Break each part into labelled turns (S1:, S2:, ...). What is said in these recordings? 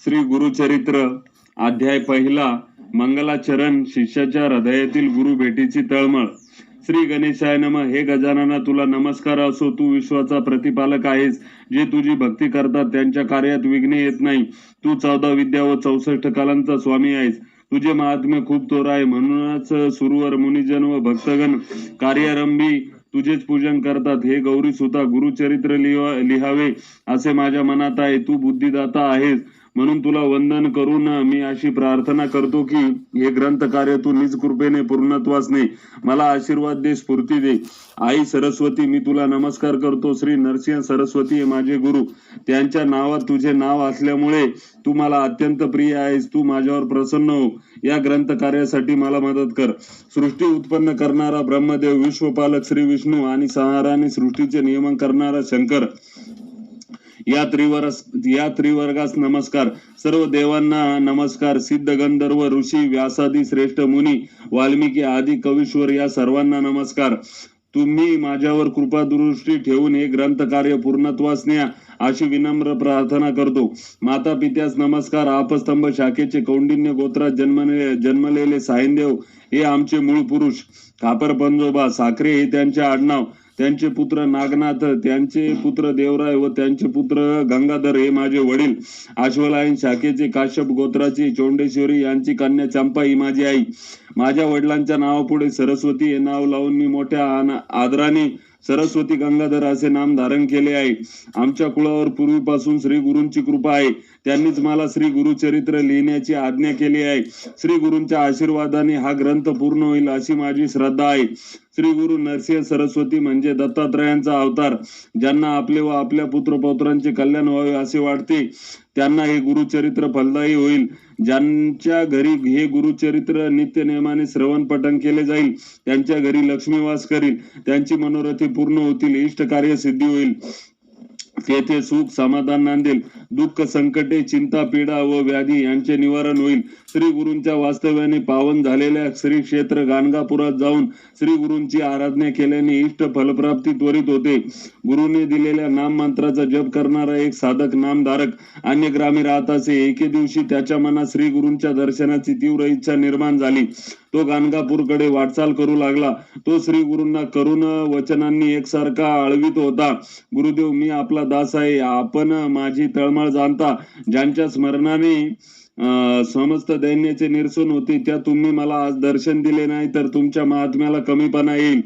S1: श्री गुरुचरित्र अध्याय पहिला. मंगलाचरण शिष्याच्या हृदयातील गुरु भेटीची तळमळ. श्री गणेशाय नम. हे गजानना, तुला नमस्कार असो. तू विश्वाचा प्रतिपालक आहेस. जे तुझी भक्ती करतात त्यांच्या कार्यात विघ्न येत नाही. तू 14 विद्या व 64 कलांचा स्वामी आहेस. तुझे महात्म्य खूप थोर आहे, म्हणूनच सुरवर मुनिजन व भक्तगण कार्यारंभी तुझेच पूजन करतात. हे गौरी सुता, गुरुचरित्र लिहावे असे माझ्या मनात आहे. तू बुद्धिदाता आहेस, म्हणून तुला वंदन करून मी अशी प्रार्थना करतो की हे ग्रंथ कार्य तू निज कृपेने पूर्णत्वास ने. मला आशीर्वाद दे, स्फूर्ती दे. आई सरस्वती, मी तुला नमस्कार करतो. श्री नरसिंह सरस्वती हे माझे गुरु. त्यांच्या नावात तुझे नाव असल्यामुळे तू मला अत्यंत प्रिय आहेस. तू माझ्यावर प्रसन्न हो. या ग्रंथ कार्यासाठी मला मदत कर. सृष्टी उत्पन्न करणारा ब्रह्मदेव, विश्वपालक श्री विष्णू आणि संहाराने सृष्टीचे नियमन करणारा शंकर, या त्रिवर्गास नमस्कार. सर्व देवांना नमस्कार. सिद्ध गंधर्व, ऋषी, व्यासादी श्रेष्ठ मुनी, वाल्मिकी आदी कवीश्वर या सर्वांना नमस्कार. तुम्ही माझ्यावर कृपादृष्टी ठेवून हे ग्रंथ कार्य पूर्णत्वास न्या अशी विनम्र प्रार्थना करतो. माता पित्यास नमस्कार. आपस्तंभ शाखेचे कौंडिन्य गोत्रात जन्मलेले सायनदेव हे आमचे मूळ पुरुष. खापर पंजोबा साखरे हे त्यांचे आडनाव. त्यांचे पुत्र नागनाथ, त्यांचे पुत्र देवराय व त्यांचे पुत्र गंगाधर हे माझे वडील. अश्वलायन शाखेचे काश्यप गोत्राची चौंडेश्वरी यांची कन्या चंपा ही माझी आई. माझ्या वडिलांच्या नावापुढे सरस्वती हे नाव लावून मी मोठ्या आदराने सरस्वती गंगाधर असे नाम धारण केले आहे. आमच्या कुळावर पूर्वीपासून श्री गुरूंची कृपा आहे. त्यांनीच मला श्री गुरुचरित्र लिहिण्याची आज्ञा केली आहे. श्री गुरूंच्या आशीर्वादाने हा ग्रंथ पूर्ण होईल अशी माझी श्रद्धा आहे. श्री गुरु नरसिंह सरस्वती म्हणजे दत्तात्रयांचा अवतार. ज्यांना आपले व आपल्या पुत्रपौत्रांचे कल्याण व्हावे असे वाटते त्यांना हे गुरुचरित्र फलदायी होईल. ज्यांच्या घरी हे गुरुचरित्र नित्य नियमाने श्रवण पठण केले जाईल त्यांच्या घरी लक्ष्मीवास करील. त्यांची मनोरथी पूर्ण होतील. इष्ट कार्य सिद्धी होईल. तेथे सुख समाधान नांदेल. दुःख संकटे चिंता पीडा व व्याधी यांचे निवारण होईल. श्री गुरूंच्या वास्तव्याने पावन झालेल्या श्री क्षेत्र गाणगापुरात जाऊन श्री गुरूंची आराधना केल्याने इष्ट फलप्राप्ती त्वरित होते. गुरुने दिलेल्या नाम मंत्राचा जप करणारा एक साधक नामधारक अन्य ग्रामी राहत असे. एके दिवशी त्याच्या मनात श्री गुरूंच्या दर्शनाची तीव्र इच्छा निर्माण झाली. तो गाणगापूरकडे वाटचाल करू लागला. तो श्री गुरूंना करुण वचनांनी एकसारखा आळवीत होता. गुरुदेव, मी आपला दास आहे. आपण माझी तळमळ जाणता. ज्यांच्या स्मरणाने समस्त दैन्याचे निरसन होते त्या तुम्ही मला आज दर्शन दिले नाही तर तुमच्या महात्म्याला कमीपणा येईल.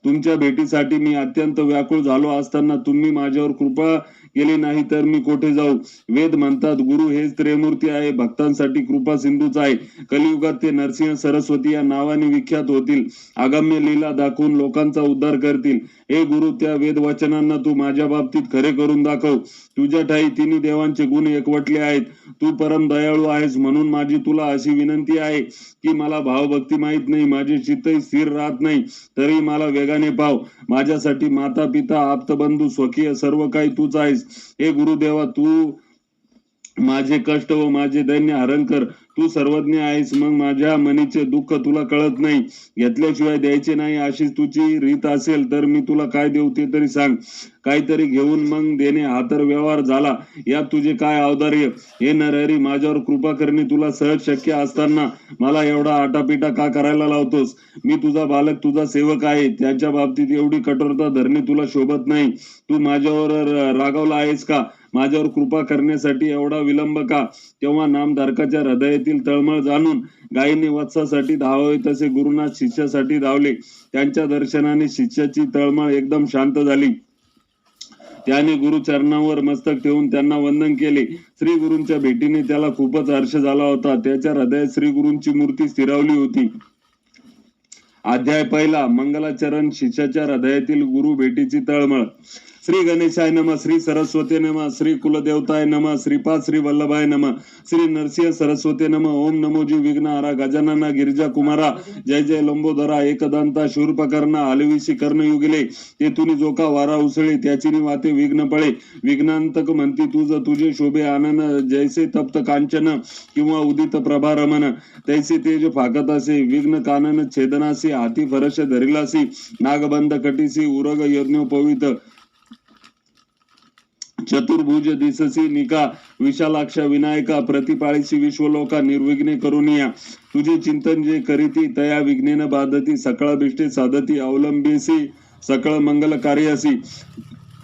S1: तुमच्या भेटीसाठी मी अत्यंत व्याकुळ झालो असताना तुम्ही माझ्यावर कृपा केली नाही तर मी कोठे जाऊ. वेद म्हणतात गुरु हेच त्रयमूर्ती आहे, भक्तांसाठी कृपा सिंधूच आहे. कलियुगात ते नरसिंह सरस्वती या नावाने विख्यात होतील. अगम्य लीला दाखवून लोकांचा उद्धार करतील. हे गुरु, त्या वेद वचनांना तू माझ्या बाबतीत खरे करून दाखव. तुझ्या ठाई तिन्ही देवांचे गुण एकवटले आहेत. तू परम दयाळू आहेस, म्हणून माझी तुला अशी विनंती आहे की मला भावभक्ती माहित नाही, माझे चित्तही स्थिर राहत नाही, तरी मला वेगाने पाव. माझ्यासाठी माता पिता आप्तबंधू स्वकीय सर्व काही तूच आहेस. हे गुरुदेवा, तू माझे कष्ट व माझे दैन्य हरण कर. तू सर्वज्ञ आहेस, मग माझ्या मनीचे दुःख तुला कळत नाही. घेतल्याशिवाय द्यायचे नाही अशी तुझी रीत असेल तर मी तुला काय देऊ ते तरी सांग. काहीतरी घेऊन मग देणे हा तर व्यवहार झाला. यात तुझे काय औदार्य. हे नरहरी, माझ्यावर कृपा करणे तुला सहज शक्य असताना मला एवढा आटापिटा का करायला लावतोस. मी तुझा बालक, तुझा सेवक आहे. त्याच्या बाबतीत एवढी कठोरता धरणे तुला शोभत नाही. तू माझ्यावर रागावला आहेस का? माझ्यावर कृपा करण्यासाठी एवढा विलंब का? तेव्हा नामधारकाच्या हृदयातील तळमळ जाणून गायीने वत्सासाठी धावावे तसे गुरुनाथ शिष्यासाठी धावले. त्यांच्या दर्शनाने शिष्याची तळमळ एकदम शांत झाली. त्याने गुरुचरणावर मस्तक ठेवून त्यांना वंदन केले. श्री गुरूंच्या भेटीने त्याला खूपच हर्ष झाला होता. त्याच्या हृदयात श्री गुरूंची मूर्ती स्थिरावली होती. अध्याय पहिला. मंगलाचरण शिष्याच्या हृदयातील गुरु भेटीची तळमळ. श्री गणेशाय नम. श्री सरस्वती नम. श्री कुलदेवताय नम. श्रीपाद श्री वल्लभाय नम. श्री नरसिंह सरस्वती नम. ओम नमोजी विघ्नहारा गजानना गिरिजा कुमारा. जय जय लंबोदरा एकदंता शूर्पकर्णा हलविशी कर्णयुगिले. तेथुनी जोका वारा उसळे त्याची वाते विघ्न पळे. विघ्नांतक म्हणती तुझे शोभे आनन. जैसे तप्त कांचन किंवा उदित प्रभा रमन. तैसे तेज फाकत असे. विघ्न कानन छेदनासी. हाती फरश धरिलासी. नागबंध कटीसी उरग यज्ञोपवित. चतुर्भुज दिससी निका विशालाक्ष विनायका प्रतिपाळीसी विश्वलोका निर्विघ्ने करुनिया तुझे चिंतन जे करीती तया विघ्नेन बाधती सकळ बिष्टे साधती अवलंबीसी सकळ मंगल कार्यासी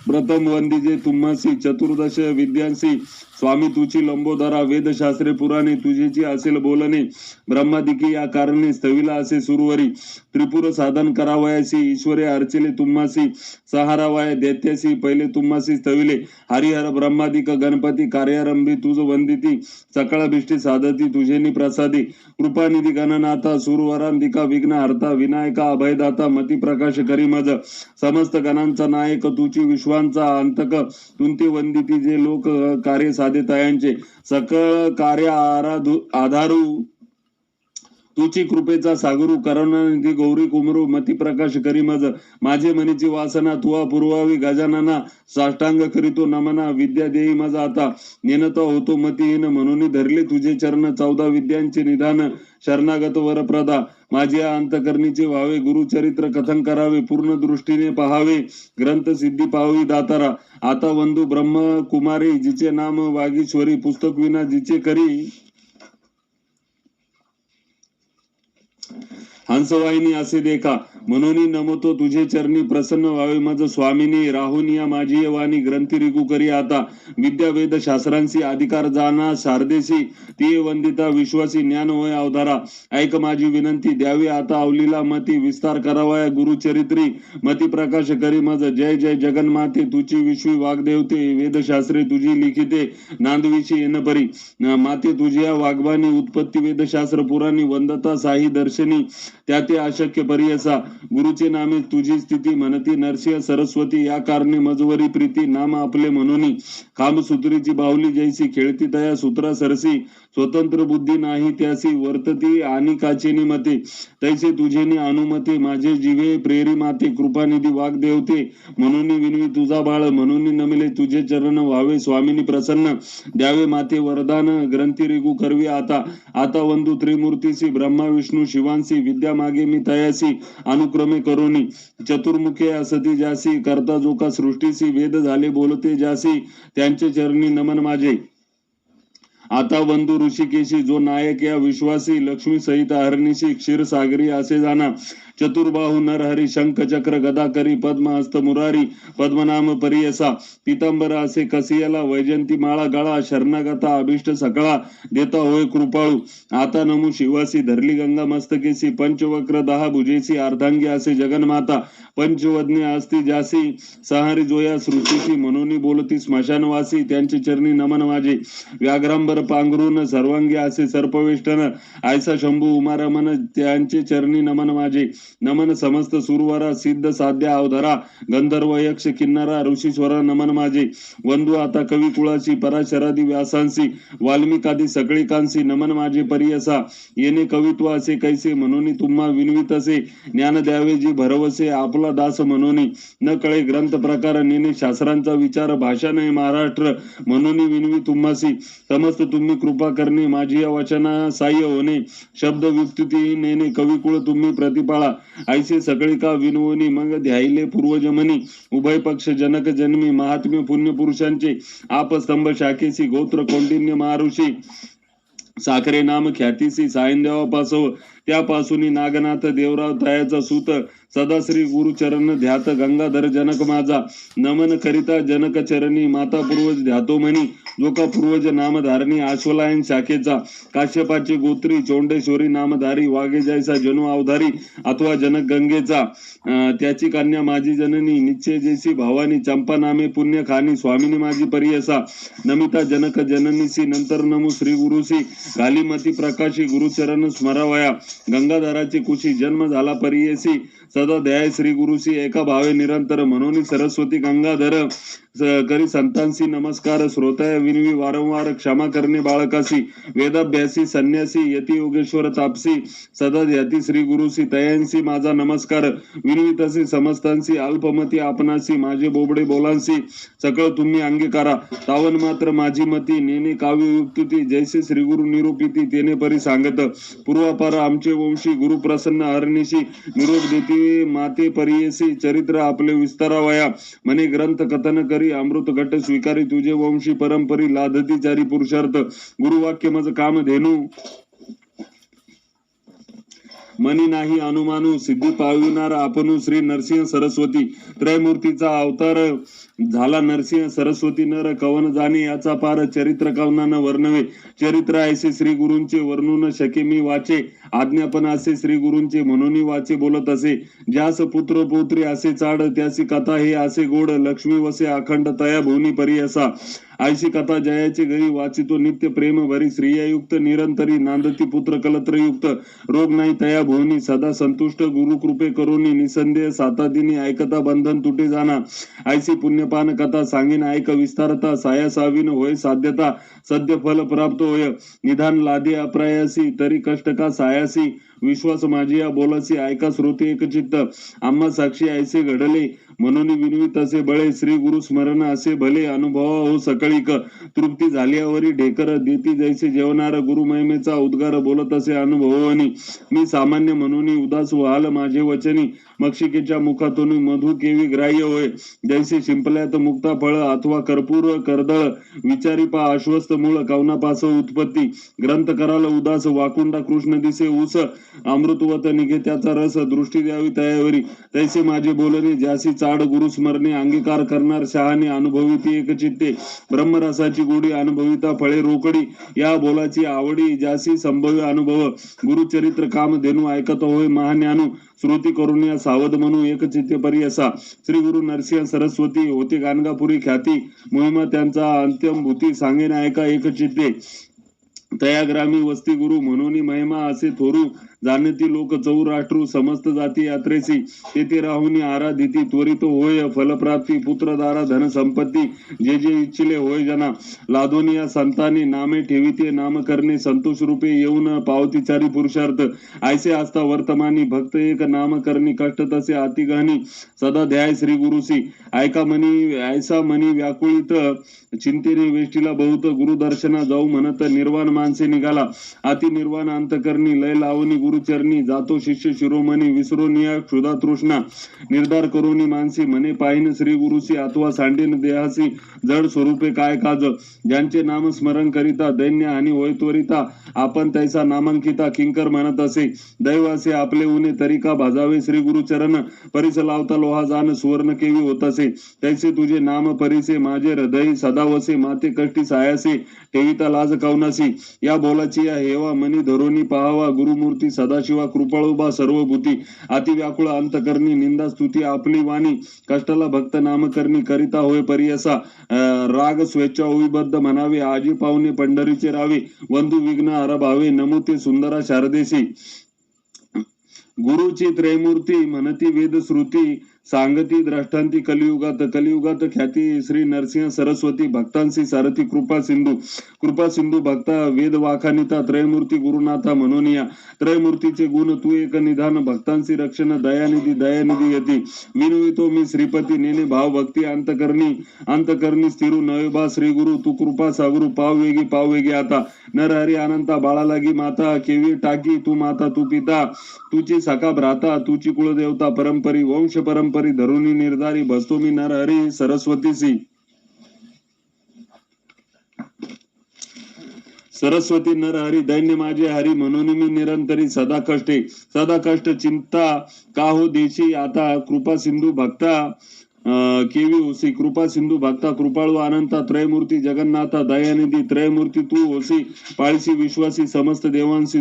S1: प्रथम वंदिजे तुम्हासी चतुर्दश विद्यांसी स्वामी तुझी लंबोदरा वेदशास्त्रे पुराणे तुझेची असेल बोलणे ब्रह्मादिकी या कारणे स्थविला असे सुरवरी त्रिपुर साधन करावयासी ईश्वरे अर्चिले तुम्हासी सहारावाय दैत्यासी पहिले तुम्हासी स्थविले हरिहर ब्रह्मादिक गणपती कार्यारंभी तुझ वंदिती सकळ भिष्टी साधती तुझेनी प्रसादी कृपानिधी गणनाथा सुरवरांतिका विघ्न हरता विनायका अभयदाता मती प्रकाश करी मज समस्त गणांचा नायक तुझी विश्वांचा अंतक तुंती वंदिती जे लोक कार्य साधितायांचे सकळ कार्य आधारू तुची कृपेचा सागरू करुणानिधी गौरी कुमरू मती प्रकाश करी मज माझे मनीची वासना तुवा पुरवावी गजानना साष्टांग करीतो नमना विद्या देई मज आता नेनता होतो मतीहीन म्हणून धरले तुझे चरण 14 विद्यांचे निधान शरणागत वरप्रदा माझ्या अंतकरणीचे व्हावे गुरुचरित्र कथन करावे पूर्ण दृष्टीने पहावे ग्रंथ सिद्धी पाहावी दातारा आता वंदू ब्रह्म कुमारी जिचे नाम वागीश्वरी पुस्तक विना जिचे करी हंसवाहिनी असे देखा म्हणून नमतो तुझे चरणी प्रसन्न व्हावे माझ स्वामिनी राहुनिया माझी वाणी ग्रंथी रिगू करी आता विद्या वेद शास्त्रांशी अधिकार जाना शारदेशी ती वंदिता विश्वासी ज्ञान होय अवधारा ऐक माझी विनंती द्यावी आता अवलीला मती विस्तार करावा गुरुचरित्री मती प्रकाश करी माझ जय जय जगन्माते तुझी विश्वी वाग्देवते वेदशास्त्रे तुझी लिखिते नांदविशी येणपरी माते तुझ्या वाग्बानी उत्पत्ती वेदशास्त्र पुराणी वंदता साही दर्शनी त्या ते अशक्य पर्यसा गुरुचे नामे तुझी स्थिती म्हणती नरसिंह सरस्वती या कारणे मजवरी प्रीती नाम आपले म्हणून खांब सुत्रीची बाहुली जैसी खेळती तया सूत्रा सरसी स्वतंत्र बुद्धी नाही त्यासी वर्तती आणि काचेनी मते तैसे तुझेनी अनुमते माझे जीवे प्रेरी माते कृपानिधी वाग्देवते म्हणून विनवी तुझा बाळ म्हणून नमिले तुझे चरण व्हावे स्वामिनी प्रसन्न द्यावे माते वरदान ग्रंथी रिगू करवी आता आता वंदू त्रिमूर्तीसी ब्रह्मा विष्णू शिवांसी विद्या मागे मी तयासी अनुक्रमे करोनी चतुर्मुखे असती जासी करता जो का सृष्टीसी वेद झाले बोलते जासी त्यांचे चरणी नमन माझे आता वंदू ऋषिकेशी जो नायक या विश्वासी लक्ष्मी सहित हरणीशी क्षीरसागरी असे जाना चतुर्बाहू नरहरी शंख चक्र गदा करी पद्महस्त मुरारी पद्मनाम परियसा पितांबर असे कसियाला वैजंती माळा गळा शरणागता अभिष्ट सकळा देता होय कृपाळू आता नमू शिवासी धरली गंगा मस्तकेसी पंचवक्र 10 भुजेसी अर्धांगी असे जगन्माता पंचवज्ञ असती जासी सहारी जोया सृष्टीची म्हणून बोलती स्मशानवासी त्यांचे चरणी नमन माझे व्याघ्रांबर पांघरून सर्वांगी असे सर्पवेष्टन आयसा शंभू उमारमन त्यांचे चरणी नमन माझे नमन समस्त सुरवरा सिद्ध साध्य अवधरा गंधर्व यक्ष किन्नरा ऋषीश्वरा नमन माझे वंदू आता कवी कुळाची पराशरादी व्यासांसी वाल्मिकादी सगळीकांसी नमन माझे परियसा येणे कवित्व असे कैसे म्हणून तुम्हा विनवित असे ज्ञान द्यावे जी भरवसे आपला दास म्हणून न कळे ग्रंथ प्रकार नेणे शास्त्रांचा विचार भाषा नाही महाराष्ट्र म्हणून विनवी तुम्हासी समस्त तुम्ही कृपा करणे माझी या वचना साह्य होणे शब्द विस्तुती नेणे कविकुळ तुम्ही प्रतिपाळा ऐसे सगळे का विनवणी मग ध्यायले पूर्वजमनी उभय पक्ष जनक जन्मी महात्म्य पुण्य पुरुषांचे आपस्तंभ शाखेसी गोत्र कौंडिन्य महाऋषी साखरे नाम ख्यातीसी सायनदेवापासव त्यापासून नागनाथ देवराव तयाचा सूत सदा श्री गुरुचरण ध्यात गंगाधर जनक माझा नमन करिता जनक चरणी माता पूर्वज ध्यातो म्हणी जो का पूर्वज नामधारणी आश्वलायन शाखेचा काश्यपाचे गोत्री चोंडेश्वरी नामधारी वागे जैसा जनु अवधारी अथवा जनक गंगेचा त्याची कन्या माझी जननी निश्चय जैसी भावानी चंपा नामे पुण्य खानी स्वामिनी माझी परियसा नमिता जनक जननीसी नंतर नमू श्री गुरुसी घालीमती प्रकाशी गुरुचरण स्मरावया गंगाधराची कुशी जन्म झाला परियसी सदा दयाय श्री गुरुसी एका भावे निरंतर म्हणून सरस्वती गंगाधर करी संतांसी नमस्कार श्रोताय विनवी वारंवार क्षमा करणे बाळकासी वेदाभ्यासी संन्यासी यती योगेश्वर तापसी सदा ध्याती श्री गुरुसी तयांसी माझा नमस्कार विनवी तसे समस्तांसी अल्पमती आपणासी माझे बोबडे बोलांसी सकळ तुम्ही अंगीकारा तावन मात्र माझी मती नेने काव्य युक्ती जैसे श्री गुरु निरूपिती तेने परी सांगत पूर्वापार आमचे वंशी गुरु प्रसन्न हरणीशी निरोप देती माते परियेसी चरित्र आपले विस्तारावया म्हणे ग्रंथ कथन करी अमृत घट स्वीकारी तुझे वंशी परंपरी लाधती चारी पुरुषार्थ गुरुवाक्य मज काम धेनू मनी नाही अनुमानू सिद्धी पाविणार आपणू श्री नरसिंह सरस्वती त्रयमूर्तीचा अवतार झाला नरसिंह सरस्वती नर कवन जाणे याचा पार चरित्र कवनानं वर्णवे चरित्र ऐसे श्री गुरूंचे वर्णून शके मी वाचे आज्ञापन असे श्री गुरूंचे म्हणून वाचे बोलत असे ज्यास पुत्र पौत्री असे चाड त्यासी कथा हे असे गोड लक्ष्मी वसे अखंड तया भुवनी परी असा ऐशी कथा जयाचे घरी वाचितो नित्य प्रेम भरी स्त्रियायुक्त निरंतरी नांदती पुत्र कलत्रयुक्त रोग नाही तया भुवनी सदा संतुष्ट गुरु कृपे करोनी निसंदेह सातादिनी ऐकता बंधन तुटे जाना ऐसी पुण्यपान कथा सांगेन ऐक विस्तारता सायासावीन होय साध्यता सद्य फल प्राप्त होय निधान लादे अप्रयासी तरी कष्ट का सायासी विश्वास माझी या बोलासी ऐका श्रोते एकचित्त आम्हा साक्षी ऐसे घडले म्हणून विनवित असे बळे श्री गुरु स्मरण असे भले अनुभवा हो सकळीक तृप्ती झाल्यावरी ढेकर देती जैसे जेवणार गुरु महिमेचा उद्गार बोलत असे अनुभवनी मी सामान्य म्हणून उदास व्हाल माझे वचनी मक्षिकेच्या मुखातून मधु केवी ग्राह्य होय जैसे शिंपल्यात मुक्ता फळ अथवा कर्पूर कर्दळ विचारी पा आश्वस्त मूळ कवनापास उत्पत्ती ग्रंथ कराल उदास वाकुंडा कृष्ण दिसे ऊस अमृतवत निघे त्याचा रस दृष्टी द्यावी तयावरी तैसे माझे बोलणे ज्यासी चाड गुरु स्मरणे अंगीकार करणार शहाणे अनुभविती एकचित्ते ब्रह्मरसाची गोडी अनुभविता फळे रोकडी या बोलाची आवडी ज्यासी संभव्य अनुभव गुरुचरित्र काम धेनू ऐकत होय महाज्ञानू श्रुती करून या सावध म्हणू एकचित्ते परी असा श्री गुरु नरसिंह सरस्वती होते गाणगापुरी ख्याती महिमा त्यांचा अंत्यम भूती सांगेन ऐका एकचित्ते तयाग्रामी वस्ती गुरु म्हणून महिमा असे थोरू जाणती लोक चौराष्ट्रू समस्त जाती यात्रेसी तेथे राहुनी आराधिती त्वरित होय फलप्राप्ती पुत्रदारा धन संपत्ती जे जे इच्छिले होय जना लादोनी या संतांनी नामे ठेविते नाम करणे संतोष रूपे येऊन पावतीचारी पुरुषार्थ ऐसे असता वर्तमानी भक्त एक नाम करणी कष्ट तसे अतिगहनी सदा ध्याय श्री गुरुसी ऐका मनी ऐसा मनी व्याकुळित चिंतेने वेष्टीला बहुत गुरुदर्शना जाऊ म्हणत निर्वाण माणसे निघाला अति निर्वाण अंतकरणी लय लावणी गुरुचरणी जातो शिष्य शिरोमणी विसरोनिया क्षुधा तृष्णा निर्धार करोनी मानसी म्हणे पाहिन श्री गुरुसी अथवा सांडेन देहासी जड स्वरूपे काय काज ज्यांचे नाम स्मरण करिता दैन्य आणि होय त्वरिता आपण तैसा नामांकिता किंकर म्हणत असे दैव असे आपले उने तरिका भाजावे श्री गुरुचरण परिस लावता लोहा जाण सुवर्ण केवी होत असे तैसे तुझे नाम परिसे माझे हृदय सदा वसे माते कष्टी सायासे ठेविता लाज कवनासी या बोलाची या हेवा मनी धरोनी पाहावा गुरुमूर्ती सदाशिवा कृपाळोबा सर्वभूती अति व्याकुळ अंतकरणी निंदा स्तुती आपली वाणी कष्टाला भक्त नामकरणी करिता होय परियसा राग स्वेच्छा विबद्ध म्हणावे आजी पाहुणे पंढरीचे रावे वंधू विघ्न हरभावे नमुते सुंदरा शारदेशी गुरुची त्रैमूर्ती म्हणती वेद श्रुती सांगती द्रष्टांती कलियुगात ख्याती श्री नरसिंह सरस्वती भक्तांशी सारथी कृपा सिंधू भक्ता वेद वाखानिता त्रयमूर्ती गुरुनाथा म्हणून या त्रयमूर्तीचे गुण तू एक निधान भक्तांशी रक्षण दयानिधी यती विनवितो मी श्रीपती नेने भाव भक्ती अंतकरणी स्थिरू नवेबा श्री गुरु तू कृपा सागुरु पाव वेगी आता नरहरी अनंता बाळा लागी माता केवी टाकी तू माता तू पिता तुची सखा भ्राता तुची कुलदेवता परंपरी वंश परंपरी धरुनी निर्धारी बसतो मी नरहरी सरस्वतीसी सरस्वती नरहरी दैन्य माझे हरी म्हणून मी निरंतरी सदा कष्ट चिंता का हो देशी आता कृपा सिंधू भक्ता केवी होसी कृपा सिंधू भक्ता कृपाळू अनंता त्रयमूर्ती जगन्नाथा दयानिधी त्रयमूर्ती तू होसी पाळसी विश्वासी समस्त देवांशी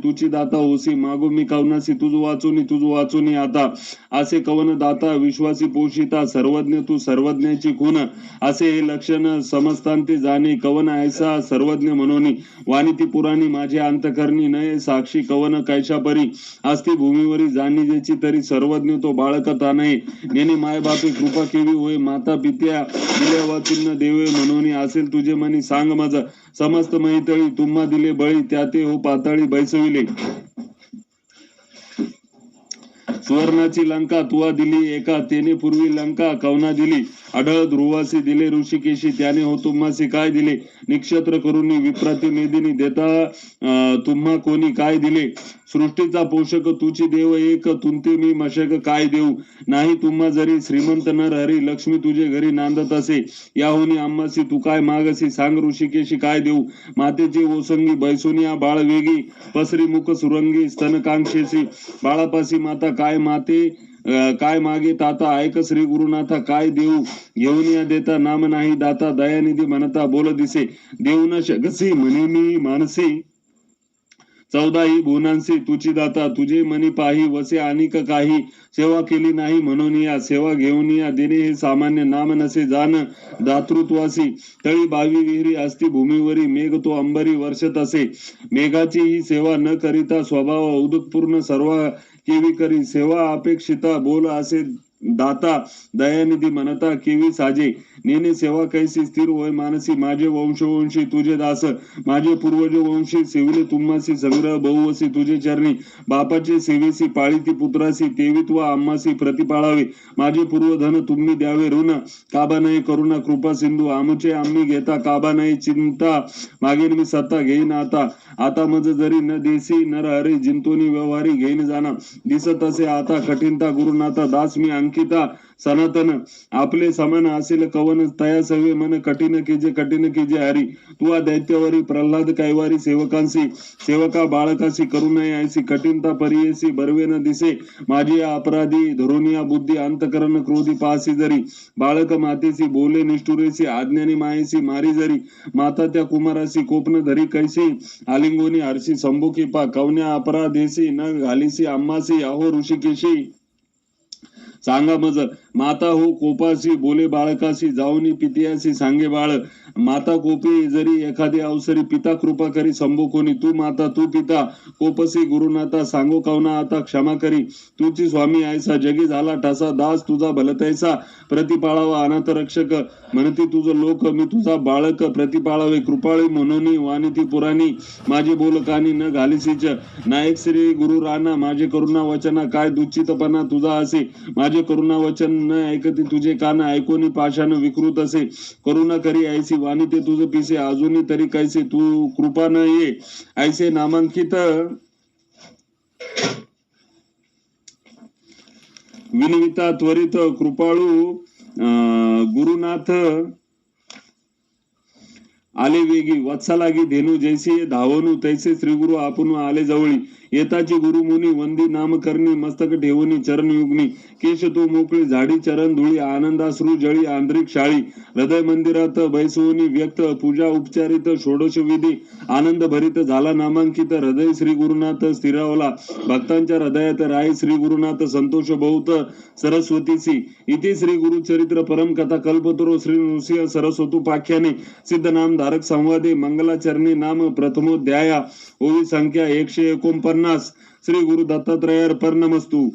S1: तुची दाता होसी मागो मी कवनासी तुझ वाचूनी आता असे कवन दाता विश्वासी पोषिता सर्वज्ञ तू सर्वज्ञाची खून असे हे लक्षण समस्तांते जाणे कवन ऐसा सर्वज्ञ म्हणून वाणिती पुराणी माझे अंतकरणी नये साक्षी कवन कैशापरी असती भूमीवरी जाणी ज्याची तरी सर्वज्ञ तो बाळकता नाही नेने माय बापे कृपा केवी होय माता पित्या दिल्या वाचिन्न देवे म्हणून असेल तुझे मनी सांग माझ समस्त महितळी तुम्हा दिले बळी त्याते हो पाताळी बैसविले सुवर्णाची लंका तुवा दिली एका तेने पूर्वी लंका कवना दिली अढळ ध्रुवासी दिले ऋषिकेशी त्याने हो तुम्हासी काय दिले निक्षत्र करुणी विप्राती मेदिनी देता तुम्हा कोणी काय दिले सृष्टीचा पोषक तुची देव एक तुंते मी मशक काय देऊ नाही तुम्हा जरी श्रीमंत नर हरी लक्ष्मी तुझे घरी नांदत असे याहुनी आम्हासी तू काय मागसी सांग ऋषिकेशी काय देऊ मातेची ओसंगी बैसोनिया बाळ वेगी पसरी मुख सुरंगी स्तनकांक्षेसी बाळापासी माता काय माते काय मागे ताता ऐक श्री गुरुनाथा काय देऊ घेऊन या देता नाम नाही दाता दयानिधी म्हणता बोल दिसे देऊ न शकसी म्हणे मी मानसी 14 भुवनांसी तुची दाता तुझे मनी पाही वसे अनिक काही सेवा केली नाही म्हणून या सेवा घेऊन या देणे हे सामान्य नाम नसे जाण दातृत्वासी तळी बावी विहिरी असती भूमीवरी मेघ तो अंबरी वर्षत असे मेघाची ही सेवा न करिता स्वभाव उदकपूर्ण सर्व केवी करी सेवा अपेक्षिता बोल असे दाता दयानिधी म्हणता केवी साजे नेने सेवा कैसी स्थिर होय मानसी माझे वंशवंशी तुझे दास माझे पूर्वज वंशी सेविले तुम्हासी संग्रह बहुवसी तुझे चरणी बापाचे सेवेसी पाळीती पुत्रासी तेवित्व आम्हासी प्रतिपाळावे माझे पूर्वधन तुम्ही द्यावे ऋण काबा नाही करुणा कृपा सिंधू आमचे आम्ही घेता काबा नाही चिंता मागेन मी सत्ता घेईन आता मज जरी न देसी नर हरी जिंतोनी व्यवहारी घेईन जाना दिसत असे आता कठीणता गुरुनाथा दास मी अंकिता सनातन आपले समान असेल कवन तया सवे मन कठीण कीजे हरी तू दैत्यवरी प्रल्हाद कैवारी सेवका बाळकासी करू नये ऐसी कठीणता परियेसी बरवे न दिसे माझी अपराधी धरुनिया बुद्धी अंतकरण क्रोधी पासी जरी बाळक मातेसी बोले निष्ठुरेसी आज्ञानी मायेसी मारी जरी माता त्या कुमारासी कोपन धरी कैसी आलिंगोनी हर्षी संभोकी पा कवन्या अपराधेसी न घालीसी अम्मासी अहो ऋषिकेशी सांगा मज माता हो कोपासी बोले बाळकाशी जाऊनी पितियासी सांगे बाळ माता कोपी जरी एखादी अवसरी पिता कृपा करी संभोकोनी तू माता तू पिता कोपसी गुरुनाथा सांगो कवना आता क्षमा करी तुची स्वामी ऐसा जगी झाला ठसा दास तुझा भलतैसा प्रतिपाळावा अनाथ रक्षक म्हणती तुझं लोक मी तुझा बाळक प्रतिपाळावे कृपाळी म्हणून वानिती पुराणी माझे बोलकानी न घालिसीच नायक श्री गुरु राणा माझे करुणा वचना काय दुचितपणा तुझा असे माझे करुणा वचन न ऐकती तुझे कान ऐकोनी पाशान विकृत असे करुणा करी ऐसी वाणी ते तुझ पिसे अजूनही तरी कैसे तू कृपा न ये ऐसे नामांकित विनविता त्वरित कृपाळू गुरुनाथ आले वेगी वत्सलागी धेनु जैसे धावनु तैसे श्री गुरु आपण आले जवळी येताची गुरु मुनी वंदी नाम करणी मस्तक ठेवणी चरण युग्नी केश तो मोकळी झाडी चरण धुळी आनंदाश्रू जळी आंतरिक शाळी हृदय मंदिरात बैसवणी व्यक्त पूजा उपचारित षोडश विधी आनंद भरित झाला नामांकित हृदय श्री गुरुनाथ स्थिरावला भक्तांच्या हृदयात राय श्री गुरुनाथ संतोष बहुत सरस्वतीसी इथे श्री गुरुचरित्र परम कथा कल्पतरो श्री नृसिंह सरस्वतुपाख्याने सिद्ध नाम धारक संवादे मंगलाचरणी नाम प्रथमोध्याया ओवी संख्या 149 श्री गुरु दत्तात्रयार्पण नमस्तु।